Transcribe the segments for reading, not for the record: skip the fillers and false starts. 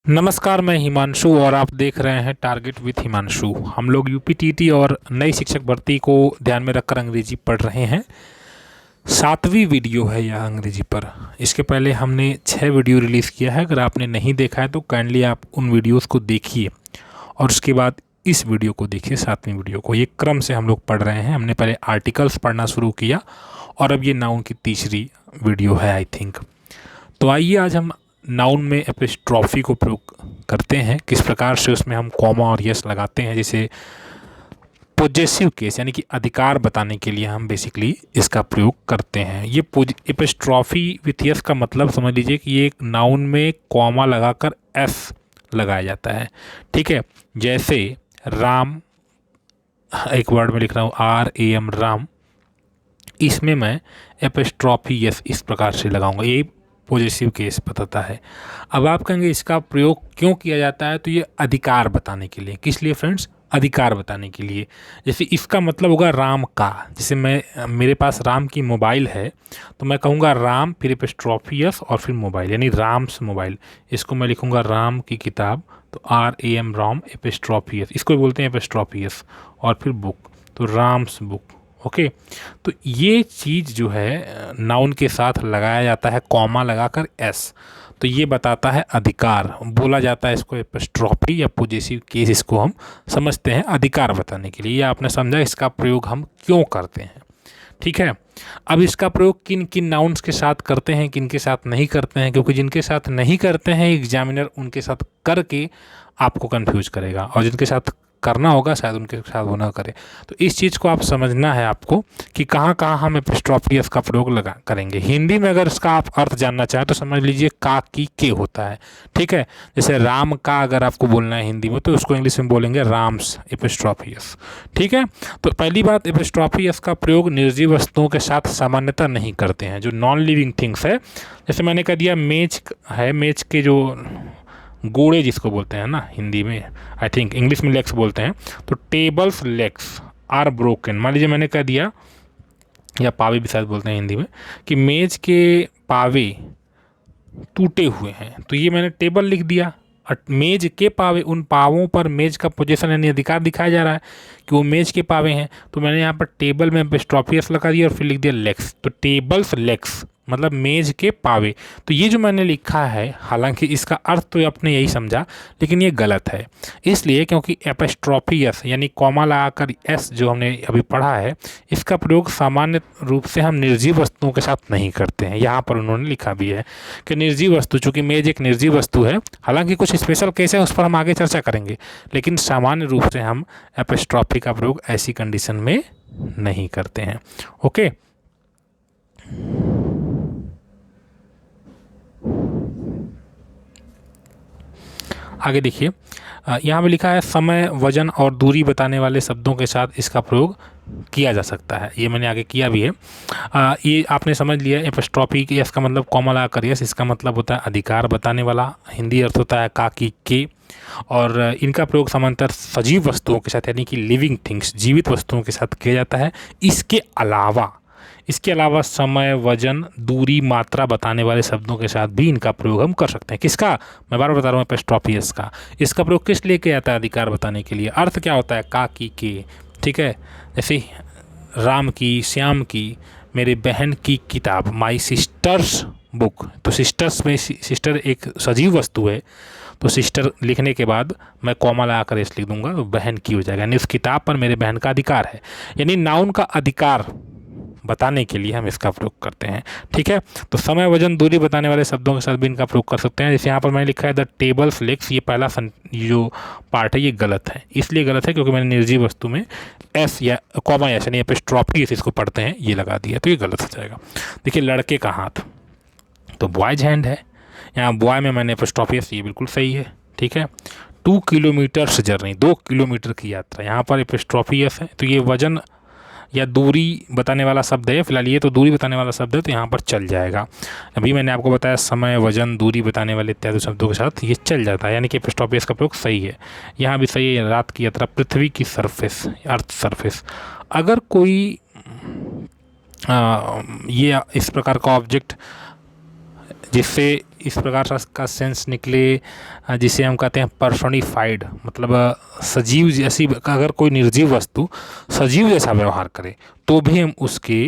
नमस्कार, मैं हिमांशु और आप देख रहे हैं टारगेट विथ हिमांशु। हम लोग यूपीटीटी और नई शिक्षक भर्ती को ध्यान में रखकर अंग्रेजी पढ़ रहे हैं। 7वीं वीडियो है यह अंग्रेजी पर। इसके पहले हमने 6 वीडियो रिलीज़ किया है। अगर आपने नहीं देखा है तो काइंडली आप उन वीडियोस को देखिए और उसके बाद इस वीडियो को देखिए, 7वीं वीडियो को। ये क्रम से हम लोग पढ़ रहे हैं। हमने पहले आर्टिकल्स पढ़ना शुरू किया और अब ये नाउन की तीसरी वीडियो है आई थिंक। तो आइए आज हम नाउन में एपिस्ट्रॉफी को प्रयोग करते हैं, किस प्रकार से उसमें हम कॉमा और यस लगाते हैं। जैसे पोजेसिव केस यानी कि अधिकार बताने के लिए हम बेसिकली इसका प्रयोग करते हैं। ये एपिस्ट्रॉफी विथ यस का मतलब समझ लीजिए कि ये एक नाउन में कॉमा लगाकर एस लगाया जाता है। ठीक है, जैसे राम, एक वर्ड में लिख रहा हूँ RAM राम, इसमें मैं एपिस्ट्रॉफी यस इस प्रकार से लगाऊंगा। ये पॉजिटिव केस बताता है। अब आप कहेंगे इसका प्रयोग क्यों किया जाता है, तो ये अधिकार बताने के लिए। किस लिए फ्रेंड्स? अधिकार बताने के लिए। जैसे इसका मतलब होगा राम का। जैसे मेरे पास राम की मोबाइल है तो मैं कहूँगा राम, फिर एपिस्ट्रॉफी यस और फिर मोबाइल, यानी राम्स मोबाइल। इसको मैं लिखूँगा राम की किताब, तो RAM राम एपिस्ट्रॉफी यस, इसको बोलते हैं एपिस्ट्रॉफी यस। और फिर बुक, तो राम्स बुक। ओके, तो ये चीज़ जो है नाउन के साथ लगाया जाता है कॉमा लगाकर एस, तो ये बताता है अधिकार। बोला जाता है इसको एपिस्ट्रॉफी या पॉजिटिव केस, इसको हम समझते हैं अधिकार बताने के लिए। ये आपने समझा इसका प्रयोग हम क्यों करते हैं। ठीक है, अब इसका प्रयोग किन किन नाउन्स के साथ करते हैं, किन के साथ नहीं करते हैं, क्योंकि जिनके साथ नहीं करते हैं एग्जामिनर उनके साथ करके आपको कंफ्यूज करेगा, और जिनके साथ करना होगा शायद उनके साथ वो ना करे। तो इस चीज़ को आप समझना है आपको कि कहाँ कहाँ हम एपिस्ट्रॉफी का प्रयोग करेंगे। हिंदी में अगर इसका आप अर्थ जानना चाहें तो समझ लीजिए का की के होता है। ठीक है, जैसे राम का अगर आपको बोलना है हिंदी में तो उसको इंग्लिश में बोलेंगे राम्स एपिस्ट्रॉफियस। ठीक है, तो पहली बात, एपिस्ट्रॉफियस का प्रयोग निर्जीव वस्तुओं के साथ सामान्यतः नहीं करते हैं, जो नॉन लिविंग थिंग्स है। जैसे मैंने कह दिया मेज है, मेज के जो गोड़े जिसको बोलते हैं ना हिंदी में, आई थिंक इंग्लिश में लेग्स बोलते हैं, तो टेबल्स लेग्स आर ब्रोकन। मान लीजिए मैंने कह दिया, या पावे भी शायद बोलते हैं हिंदी में, कि मेज के पावे टूटे हुए हैं, तो ये मैंने टेबल लिख दिया। और मेज के पावे, उन पावों पर मेज का पोजीशन यानी अधिकार दिखाया जा रहा है कि वो मेज के पावे हैं, तो मैंने यहाँ पर टेबल में एपिस्ट्रॉफियस लगा दिया और फिर लिख दिया लेग्स, तो टेबल्स लेग्स मतलब मेज के पावे। तो ये जो मैंने लिखा है, हालांकि इसका अर्थ तो आपने यही समझा, लेकिन ये गलत है। इसलिए क्योंकि एपिस्ट्रॉफियस यानी कॉमा लगाकर एस जो हमने अभी पढ़ा है, इसका प्रयोग सामान्य रूप से हम निर्जीव वस्तुओं के साथ नहीं करते हैं। यहाँ पर उन्होंने लिखा भी है कि निर्जीव वस्तु, चूँकि मेज एक निर्जीव वस्तु है, हालांकि कुछ स्पेशल केस है उस पर हम आगे चर्चा करेंगे, लेकिन सामान्य रूप से हम एपिस्ट्रॉफी का प्रयोग ऐसी कंडीशन में नहीं करते हैं। ओके, आगे देखिए, यहाँ पे लिखा है समय, वजन और दूरी बताने वाले शब्दों के साथ इसका प्रयोग किया जा सकता है। ये मैंने आगे किया भी है। ये आपने समझ लिया एपिस्ट्रॉफी की, इसका मतलब कॉमा लगाकर यस, इसका मतलब होता है अधिकार बताने वाला। हिंदी अर्थ होता है का की के, और इनका प्रयोग समांतर सजीव वस्तुओं के साथ यानी कि लिविंग थिंग्स, जीवित वस्तुओं के साथ किया जाता है। इसके अलावा समय, वजन, दूरी, मात्रा बताने वाले शब्दों के साथ भी इनका प्रयोग हम कर सकते हैं। किसका? मैं बार बार बता रहा हूँ, एपिस्ट्रॉफियस का। इसका प्रयोग किस लिए किया जाता है? अधिकार बताने के लिए। अर्थ क्या होता है? का की के। ठीक है, जैसे राम की, श्याम की, मेरे बहन की किताब, माई सिस्टर्स बुक। तो सिस्टर्स में सिस्टर एक सजीव वस्तु है, तो सिस्टर लिखने के बाद मैं कॉमा लगाकर इस लिख दूंगा, तो बहन की हो जाएगा, यानी उस किताब पर मेरे बहन का अधिकार है। यानी नाउन का अधिकार बताने के लिए हम इसका प्रयोग करते हैं। ठीक है, तो समय, वजन, दूरी बताने वाले शब्दों के साथ भी इनका प्रयोग कर सकते हैं। जैसे यहाँ पर मैंने लिखा है द टेबल्स लेग्स, ये पहला जो पार्ट है ये गलत है। इसलिए गलत है क्योंकि मैंने निर्जीव वस्तु में एस या कॉमा एस यानी एपिस्ट्रॉफी इसको पढ़ते हैं ये लगा दिया, तो ये गलत हो जाएगा। देखिए लड़के का हाथ, तो बॉयज हैंड है, यहाँ बॉय में मैंने एपिस्ट्रॉफी एस, ये बिल्कुल सही है। ठीक है, 2 किलोमीटर जर्नी, 2 किलोमीटर की यात्रा, यहाँ पर एपिस्ट्रॉफी एस है, तो ये वजन या दूरी बताने वाला शब्द है। फिलहाल ये तो दूरी बताने वाला शब्द है, तो यहाँ पर चल जाएगा। अभी मैंने आपको बताया समय, वजन, दूरी बताने वाले इत्यादि शब्दों के साथ ये चल जाता है, यानी कि एपिस्ट्रॉफी का प्रयोग सही है। यहाँ भी सही है। रात की यात्रा, पृथ्वी की सरफेस, अर्थ सरफेस। अगर कोई ये इस प्रकार का ऑब्जेक्ट जिससे इस प्रकार का सेंस निकले जिसे हम कहते हैं पर्सोनिफाइड, मतलब सजीव जैसी, अगर कोई निर्जीव वस्तु सजीव जैसा व्यवहार करे तो भी हम उसके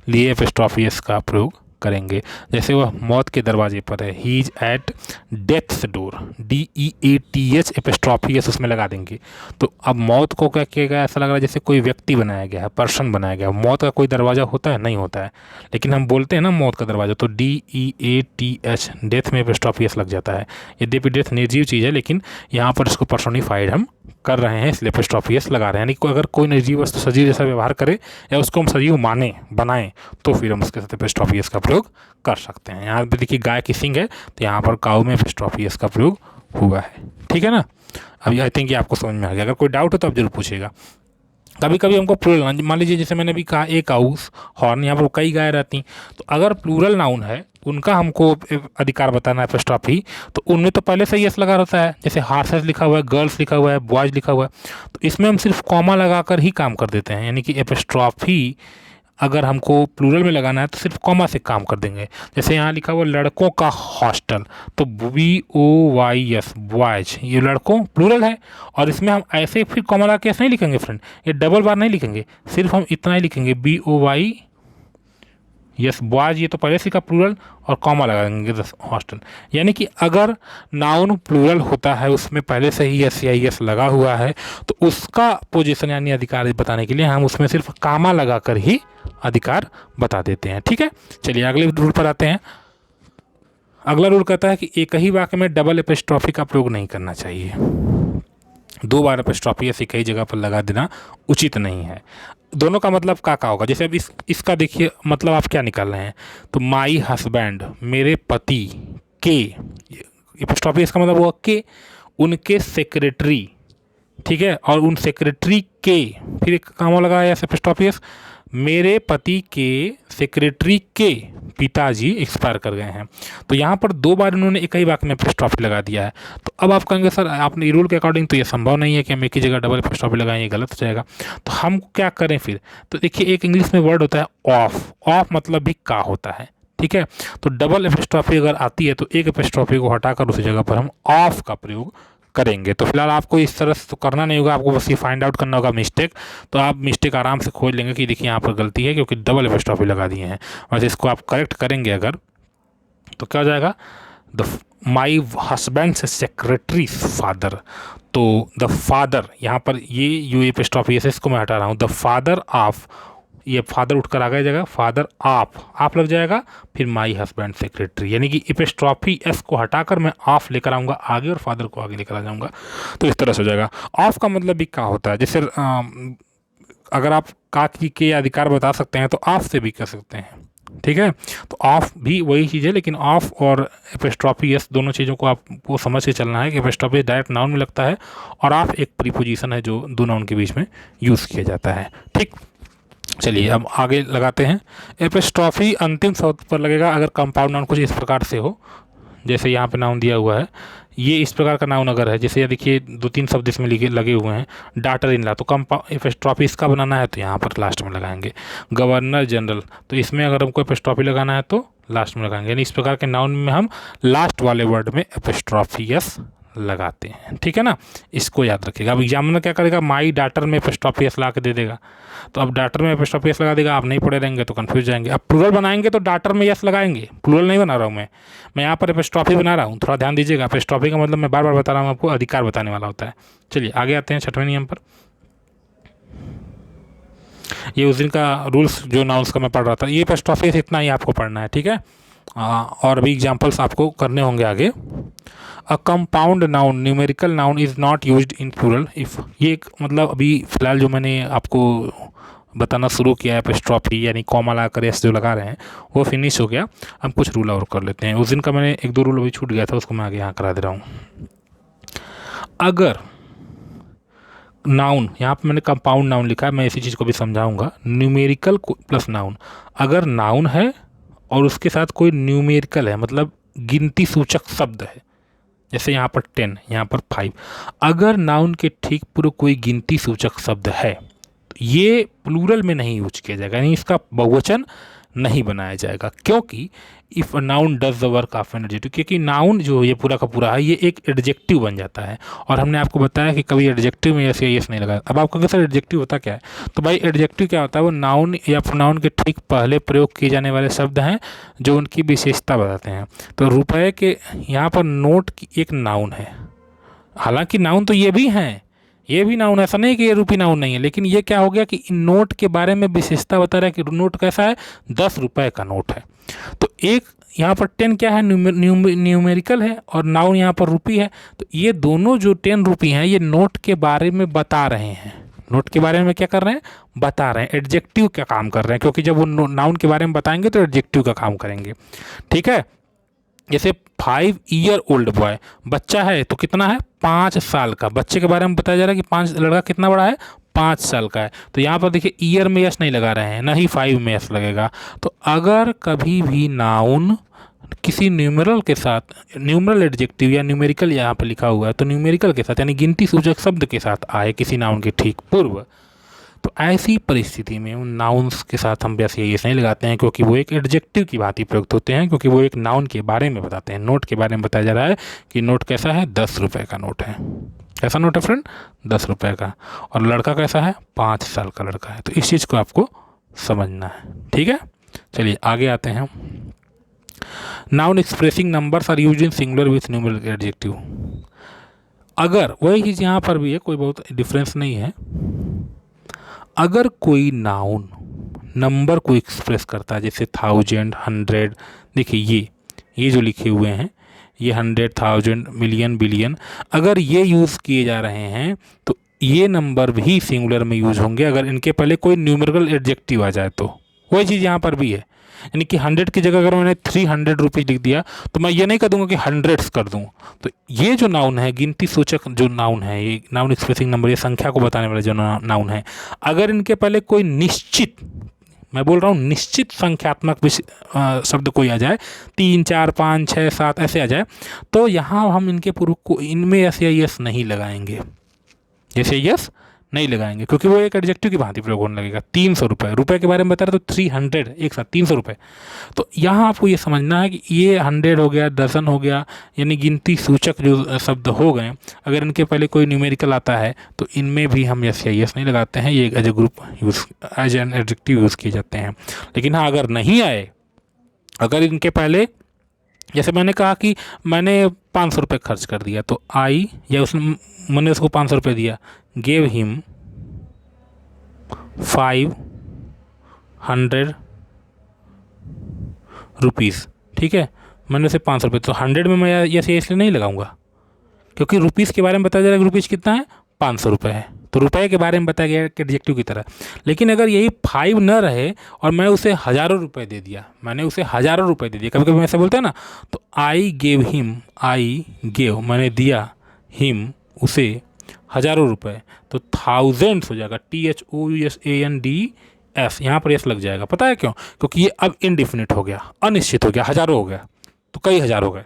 लिए एपिस्ट्रॉफी एस का प्रयोग करेंगे। जैसे वह मौत के दरवाजे पर है, he is at death's door, DEATH apostrophe s उसमें लगा देंगे। तो अब मौत को क्या किया गया, ऐसा लग रहा है जैसे कोई व्यक्ति बनाया गया है, पर्सन बनाया गया है। मौत का कोई दरवाज़ा होता है? नहीं होता है, लेकिन हम बोलते हैं ना मौत का दरवाज़ा, तो DEATH, डेथ में एपिस्ट्रॉफी एस लग जाता है। यद्यपि डेथ निर्जीव चीज़ है, लेकिन यहाँ पर इसको पर्सोनिफाइड हम कर रहे हैं, इसलिए एपिस्ट्रॉफी एस लगा रहे हैं। यानी अगर कोई निर्जीव वस्तु सजीव जैसा व्यवहार करे या उसको हम सजीव माने, बनाएं, तो फिर हम उसके साथ एपिस्ट्रॉफी एस का प्रयोग कर सकते हैं। यहाँ पे देखिए गाय की सींग है, तो यहाँ पर काऊ में एपिस्ट्रॉफी एस का प्रयोग हुआ है। ठीक है ना, अभी आई थिंक ये आपको समझ में आ गया। अगर कोई डाउट हो तो आप जरूर पूछिएगा। कभी कभी हमको प्लूरल, मान लीजिए जैसे मैंने अभी कहा एक काउस हॉर्न, यहाँ पर कई गाय रहती, तो अगर प्लूरल नाउन है उनका हमको अधिकार बताना है एपिस्ट्रॉफी, तो उनमें तो पहले से ही एस लगा रहता है। जैसे हार्सेस लिखा हुआ है, गर्ल्स लिखा हुआ है, बॉयज लिखा हुआ है, तो इसमें हम सिर्फ कॉमा लगाकर ही काम कर देते हैं। यानी कि एपिस्ट्रॉफी अगर हमको प्लूरल में लगाना है तो सिर्फ कॉमा से काम कर देंगे। जैसे यहाँ लिखा हुआ लड़कों का हॉस्टल, तो BOYS बॉयज, ये लड़कों प्लूरल है, और इसमें हम ऐसे फिर कॉमा लगा के ऐसे नहीं लिखेंगे फ्रेंड, ये डबल बार नहीं लिखेंगे, सिर्फ हम इतना ही लिखेंगे BOYS बॉयज, ये तो पहले से का प्लूरल, और कॉमा लगा देंगे हॉस्टल। यानी कि अगर नाउन प्लूरल होता है, उसमें पहले से ही SEIS लगा हुआ है, तो उसका पोजीशन यानी अधिकार बताने के लिए हम उसमें सिर्फ कामा लगाकर ही अधिकार बता देते हैं। ठीक है, चलिए अगले रूल पर आते हैं। अगला रूल कहता है कि एक ही वाक्य में डबल एपिस्ट्रॉफी का प्रयोग नहीं करना चाहिए। दो बार एपिस्ट्रॉफी ऐसी कई जगह पर लगा देना उचित नहीं है। दोनों का मतलब क्या होगा, जैसे अब इसका देखिए मतलब आप क्या निकाल रहे हैं, तो माई हस्बैंड, मेरे पति के, एपिस्ट्रॉफी इसका मतलब हुआ के, उनके सेक्रेटरी, ठीक है, और उन सेक्रेटरी के, फिर एक कामा लगाया एपिस्ट्रॉफी एस, मेरे पति के सेक्रेटरी के पिताजी एक्सपायर कर गए हैं। तो यहाँ पर दो बार उन्होंने एक ही वाक्य में एपिस्ट्रॉफी लगा दिया है। तो अब आप कहेंगे सर आपने रूल के अकॉर्डिंग तो ये संभव नहीं है कि हम एक ही जगह डबल एपिस्ट्रॉफी लगाएं, ये गलत हो जाएगा। तो हम क्या करें फिर, तो देखिए एक इंग्लिश में वर्ड होता है ऑफ, ऑफ मतलब भी का होता है, ठीक है। तो डबल एपिस्ट्रॉफी अगर आती है तो एक एपिस्ट्रॉफी को हटाकर उसी जगह पर हम ऑफ का प्रयोग करेंगे। तो फिलहाल आपको इस तरह से तो करना नहीं होगा, आपको बस ये फाइंड आउट करना होगा मिस्टेक। तो आप मिस्टेक आराम से खोज लेंगे कि देखिए यहाँ पर गलती है क्योंकि डबल एपिस्ट्रॉफी लगा दिए हैं। वैसे इसको आप करेक्ट करेंगे अगर, तो क्या हो जाएगा, द माई हस्बैंड से सेक्रेटरी फादर, तो द फादर, यहाँ पर ये यू एपिस्ट्रॉफी है इसको मैं हटा रहा हूँ, द फादर ऑफ, ये फादर उठकर आ जाएगा, फादर आप लग जाएगा, फिर माई हस्बैंड सेक्रेटरी, यानी कि एपिस्ट्रॉफी एस को हटाकर मैं ऑफ लेकर आऊँगा आगे और फादर को आगे लेकर आ जाऊँगा। तो इस तरह से हो जाएगा। ऑफ का मतलब भी क्या होता है, जैसे अगर आप का की के अधिकार बता सकते हैं तो ऑफ से भी कर सकते हैं, ठीक है। तो ऑफ भी वही चीज़ है, लेकिन ऑफ और एपिस्ट्रॉफी एस दोनों चीज़ों को आपको समझ के चलना है कि एपिस्ट्रॉफी डायरेक्ट नाउन में लगता है और ऑफ एक प्रीपोजिशन है जो दो नाउन के बीच में यूज़ किया जाता है, ठीक। चलिए अब आगे लगाते हैं। एपिस्ट्रॉफी अंतिम शब्द पर लगेगा अगर कंपाउंड नाउन कुछ इस प्रकार से हो, जैसे यहाँ पे नाउन दिया हुआ है, ये इस प्रकार का नाउन अगर है, जैसे ये देखिए दो तीन शब्द इसमें लगे हुए हैं, डॉटर इन लॉ, तो एपिस्ट्रॉफी इसका बनाना है तो यहाँ पर लास्ट में लगाएंगे। गवर्नर जनरल, तो इसमें अगर हमको एपिस्ट्रॉफी लगाना है तो लास्ट में लगाएंगे। यानी इस प्रकार के नाउन में हम लास्ट वाले वर्ड में एपिस्ट्रॉफी एस लगाते हैं, ठीक है ना, इसको याद रखिएगा। अब एग्जामिनर क्या करेगा, माई डाटर में एपिस्ट्रॉफी एस ला के दे देगा, तो अब डाटर में एपिस्ट्रॉफी एस लगा देगा, आप नहीं पढ़े रहेंगे तो कंफ्यूज जाएंगे। अब प्लूरल बनाएंगे तो डाटर में एस लगाएंगे, प्लूरल नहीं बना रहा हूँ मैं यहाँ पर एपिस्ट्रॉफी बना रहा हूँ, थोड़ा ध्यान दीजिएगा। एपिस्ट्रॉफी का मतलब मैं बार बार बता रहा हूँ आपको, अधिकार बताने वाला होता है। चलिए आगे आते हैं छठवें नियम पर। ये उस दिन का रूल्स जो नाउन्स का मैं पढ़ रहा था, ये एपिस्ट्रॉफी एस इतना ही आपको पढ़ना है, ठीक है। और अभी एग्जाम्पल्स आपको करने होंगे आगे। A compound noun numerical noun is not used in plural if, ये एक मतलब अभी फ़िलहाल जो मैंने आपको बताना शुरू किया है एपिस्ट्रॉफी यानी कॉमा लगाकर एस जो लगा रहे हैं वो फिनिश हो गया। हम कुछ रूल और कर लेते हैं। उस दिन का मैंने एक दो रूल अभी छूट गया था, उसको मैं आगे यहाँ करा दे रहा हूँ। अगर नाउन, यहाँ पर मैंने कंपाउंड नाउन लिखा है, मैं इसी चीज़ को भी समझाऊंगा। न्यूमेरिकल प्लस नाउन, अगर नाउन है और उसके साथ कोई न्यूमेरिकल है मतलब गिनती सूचक शब्द है, जैसे यहाँ पर 10, यहाँ पर 5, अगर नाउन के ठीक पूर्व कोई गिनती सूचक शब्द है तो ये प्लूरल में नहीं यूज किया जाएगा, यानी इसका बहुवचन नहीं बनाया जाएगा, क्योंकि if a noun does the work of an adjective, क्योंकि नाउन जो ये पूरा का पूरा है ये एक एडजेक्टिव बन जाता है। और हमने आपको बताया कि कभी एडजेक्टिव में यस या यस नहीं लगा। अब आपको कैसा एडजेक्टिव होता क्या है, तो भाई एडजेक्टिव क्या होता है, वो नाउन या प्रोनाउन के ठीक पहले प्रयोग किए जाने वाले शब्द हैं जो उनकी विशेषता बताते हैं। तो रुपए के यहाँ पर नोट की एक नाउन है, हालांकि नाउन तो ये भी हैं, ये भी नाउन, ऐसा नहीं कि ये रूपी नाउन नहीं है, लेकिन ये क्या हो गया कि इन नोट के बारे में विशेषता बता रहा है कि नोट कैसा है, 10 रुपए का नोट है। तो एक यहाँ पर 10 क्या है, न्यूमेरिकल है, और नाउन यहाँ पर रुपी है। तो ये दोनों जो 10 रुपी हैं ये नोट के बारे में बता रहे हैं, नोट के बारे में क्या कर रहे हैं, बता रहे हैं, एडजेक्टिव का काम कर रहे हैं, क्योंकि जब वो नाउन के बारे में बताएंगे तो एडजेक्टिव का काम करेंगे। ठीक है, जैसे 5 ईयर ओल्ड बॉय, बच्चा है तो कितना है, 5 साल का। बच्चे के बारे में बताया जा रहा है कि 5, लड़का कितना बड़ा है, 5 साल का है। तो यहाँ पर देखिए ईयर में यस नहीं लगा रहे हैं, ना ही 5 में यस लगेगा। तो अगर कभी भी नाउन किसी न्यूमेरल के साथ, न्यूमेरल एडजेक्टिव या न्यूमेरिकल यहाँ पर लिखा हुआ है, तो न्यूमेरिकल के साथ यानी गिनती सूचक शब्द के साथ आए किसी नाउन के ठीक पूर्व, तो ऐसी परिस्थिति में उन नाउन्स के साथ हम वैसे ये नहीं लगाते हैं, क्योंकि वो एक एडजेक्टिव की भांति प्रयुक्त होते हैं, क्योंकि वो एक नाउन के बारे में बताते हैं। नोट के बारे में बताया जा रहा है कि नोट कैसा है, 10 रुपये का नोट है। कैसा नोट है फ्रेंड, 10 रुपये का। और लड़का कैसा है, 5 साल का लड़का है। तो इस चीज़ को आपको समझना है। ठीक है, चलिए आगे आते हैं। Noun expressing numbers are used in singular with numerical adjective. अगर वही चीज़ यहाँ पर भी है, कोई बहुत डिफरेंस नहीं है। अगर कोई नाउन नंबर को एक्सप्रेस करता है, जैसे 1000, 100, देखिए ये जो लिखे हुए हैं ये 100, 1000, मिलियन, बिलियन, अगर ये यूज़ किए जा रहे हैं तो ये नंबर भी सिंगुलर में यूज़ होंगे अगर इनके पहले कोई न्यूमेरिकल एडजेक्टिव आ जाए। तो वही चीज़ यहाँ पर भी है, यानी कि 100 की जगह अगर मैंने 300 रुपीज़ लिख दिया तो मैं ये नहीं कर दूंगा कि हंड्रेड्स कर दूं। तो ये जो नाउन है, गिनती सूचक जो नाउन है, ये नाउन एक्सप्रेसिंग नंबर, ये संख्या को बताने वाले जो नाउन है, अगर इनके पहले कोई निश्चित, मैं बोल रहा हूँ निश्चित संख्यात्मक शब्द कोई आ जाए, 3, 4, 5, 6, 7 ऐसे आ जाए, तो यहाँ हम इनके पूर्व को इनमें यस या यस नहीं लगाएंगे, जैसे यस नहीं लगाएंगे, क्योंकि वो एक एडजेक्टिव की भांति प्रयोग होने लगेगा। 300 रुपये, रुपये के बारे में बता रहे तो 300, एक साथ 300 रुपये। तो यहाँ आपको ये समझना है कि ये 100 हो गया, डजन हो गया, यानी गिनती सूचक जो शब्द हो गए, अगर इनके पहले कोई न्यूमेरिकल आता है तो इनमें भी हम यस या यस नहीं लगाते हैं, ये as a group use, as an adjective use किए जाते हैं। लेकिन हाँ, अगर नहीं आए, अगर इनके पहले, जैसे मैंने कहा कि मैंने 500 रुपये खर्च कर दिया, तो आई, या उसने, मैंने उसको 500 रुपये दिया, गेव हिम 500 रुपीज़, ठीक है, मैंने उसे 500 रुपये, तो 100 में मैं ये इसलिए नहीं लगाऊंगा क्योंकि रुपीज़ के बारे में बताया जा रहा है कि रुपीज़ कितना है, 500 रुपये है, तो रुपए के बारे में बताया गया एडजेक्टिव की तरह। लेकिन अगर यही 5 न रहे और मैं उसे हज़ारों रुपए दे दिया, मैंने उसे हज़ारों रुपए दे दिया, कभी कभी ऐसा बोलते हैं ना, तो I gave him, I gave मैंने दिया, हिम उसे, हज़ारों रुपए, तो थाउजेंड्स हो जाएगा, THOUSANDS, यहाँ पर यस लग जाएगा। पता है क्यों, क्योंकि ये अब इनडिफिनिट हो गया, अनिश्चित हो गया, हज़ारों हो गया, तो कई हज़ार हो गए।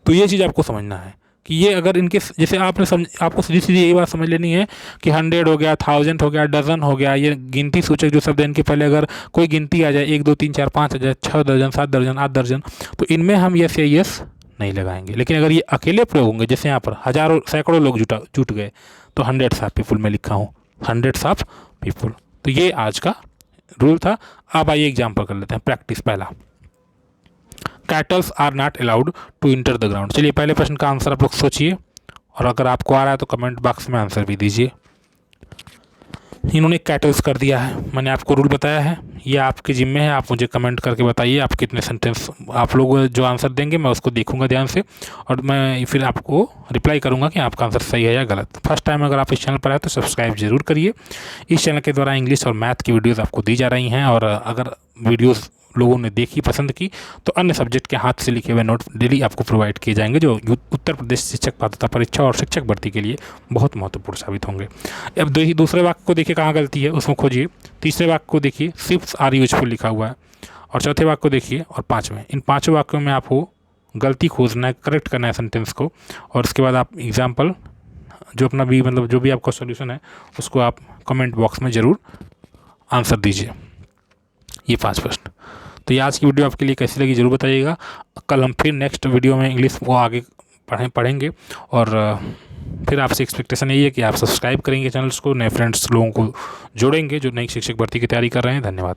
तो ये चीज़ आपको समझना है कि ये अगर इनके, जैसे आपने आपको सीधी सीधी यही बात समझ लेनी है कि 100 हो गया, 1000 हो गया, डजन हो गया, ये गिनती सूचक जो शब्द है इनके पहले अगर कोई गिनती आ जाए, 1, 2, 3, 4, 5 आ जाए, 6 दर्जन, 7 दर्जन, 8 दर्जन, तो इनमें हम यस या यस नहीं लगाएंगे। लेकिन अगर ये अकेले प्रयोग होंगे, जैसे यहाँ पर हज़ारों, सैकड़ों लोग जुट गए, तो 100 ऑफ पीपुल में लिखा हूँ, 100 ऑफ पीपुल। तो ये आज का रूल था। अब आइए एग्जाम्पल कर लेते हैं, प्रैक्टिस पहला, cattles are not allowed to enter the ground. चलिए पहले प्रश्न का आंसर आप लोग सोचिए, और अगर आपको आ रहा है तो कमेंट बॉक्स में आंसर भी दीजिए। इन्होंने कैटल्स कर दिया है, मैंने आपको रूल बताया है, ये आपके जिम्मे है, आप मुझे कमेंट करके बताइए आप कितने सेंटेंस, आप लोग जो आंसर देंगे मैं उसको देखूंगा ध्यान से, और मैं फिर आपको रिप्लाई करूंगा कि आपका आंसर सही है या गलत। फर्स्ट टाइम अगर आप इस चैनल पर आए तो सब्सक्राइब जरूर करिए। इस चैनल के द्वारा इंग्लिश और मैथ की वीडियोज़ आपको दी जा रही हैं, और अगर वीडियोज़ लोगों ने देखी, पसंद की, तो अन्य सब्जेक्ट के हाथ से लिखे हुए नोट डेली आपको प्रोवाइड किए जाएंगे, जो उत्तर प्रदेश शिक्षक पात्रता परीक्षा और शिक्षक भर्ती के लिए बहुत महत्वपूर्ण साबित होंगे। अब दूसरे वाक्य को देखिए कहाँ गलती है, उसमें खोजिए। तीसरे वाक्य को देखिए, शिप्स आर यूजफुल लिखा हुआ है, और चौथे वाक्य को देखिए, और पाँचवें, इन पाँचों वाक्यों में आपको गलती खोजना है, करेक्ट करना है सेंटेंस को, और उसके बाद आप एग्जाम्पल जो अपना भी, मतलब जो भी आपका सोल्यूशन है उसको आप कमेंट बॉक्स में ज़रूर आंसर दीजिए। ये 5 प्रश्न। तो ये आज की वीडियो आपके लिए कैसी लगी ज़रूर बताइएगा। कल हम फिर नेक्स्ट वीडियो में इंग्लिश को आगे पढ़ेंगे और फिर आपसे एक्सपेक्टेशन यही है कि आप सब्सक्राइब करेंगे चैनल्स को, नए फ्रेंड्स लोगों को जोड़ेंगे जो नई शिक्षक भर्ती की तैयारी कर रहे हैं। धन्यवाद।